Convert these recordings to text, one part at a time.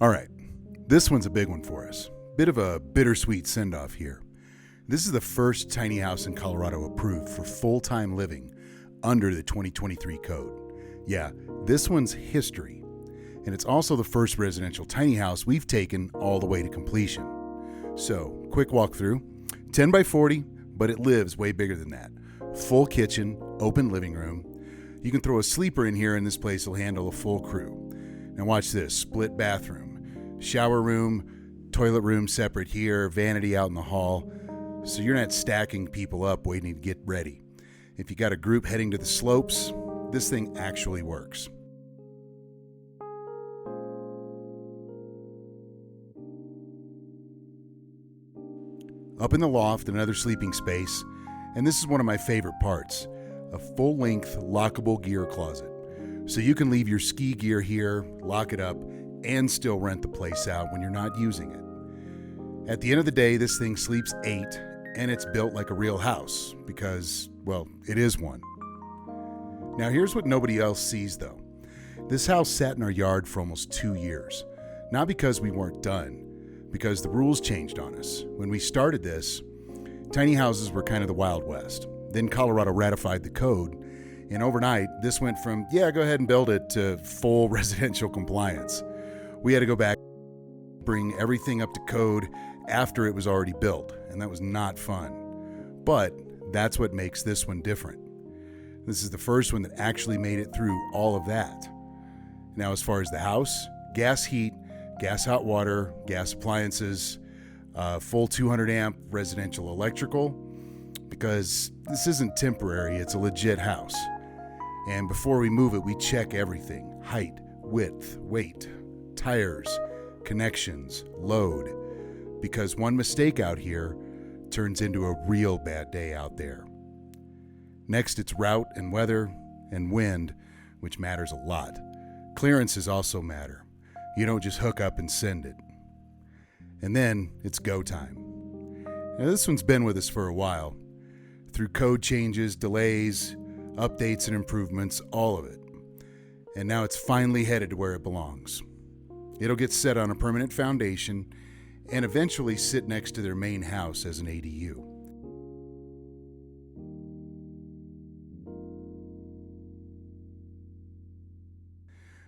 All right, this one's a big one for us. Bit of a bittersweet send-off here. This is the first tiny house in Colorado approved for full-time living under the 2023 code. Yeah, this one's history. And it's also the first residential tiny house we've taken all the way to completion. So, quick walkthrough. 10 by 40, but it lives way bigger than that. Full kitchen, open living room. You can throw a sleeper in here and this place will handle a full crew. Now watch this, split bathroom, shower room, toilet room separate here, vanity out in the hall. So you're not stacking people up waiting to get ready. If you got a group heading to the slopes, this thing actually works. Up in the loft, another sleeping space, and this is one of my favorite parts, a full-length lockable gear closet. So you can leave your ski gear here, lock it up, and still rent the place out when you're not using it. At the end of the day, this thing sleeps 8, and it's built like a real house because, well, it is one. Now here's what nobody else sees though. This house sat in our yard for almost 2 years. Not because we weren't done, because the rules changed on us. When we started this, tiny houses were kind of the Wild West. Then Colorado ratified the code, and overnight, this went from, yeah, go ahead and build it, to full residential compliance. We had to go back, bring everything up to code after it was already built, and that was not fun. But that's what makes this one different. This is the first one that actually made it through all of that. Now, as far as the house, gas heat, gas hot water, gas appliances, full 200 amp residential electrical, because this isn't temporary, it's a legit house. And before we move it, we check everything: height, width, weight, tires, connections, load, because one mistake out here turns into a real bad day out there. Next, it's route and weather and wind, which matters a lot. Clearances also matter. You don't just hook up and send it. And then it's go time. Now, this one's been with us for a while. Through code changes, delays, updates and improvements, all of it. And now it's finally headed to where it belongs. It'll get set on a permanent foundation and eventually sit next to their main house as an ADU.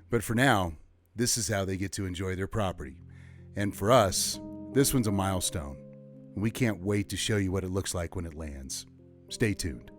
But for now, this is how they get to enjoy their property. And for us, this one's a milestone. We can't wait to show you what it looks like when it lands. Stay tuned.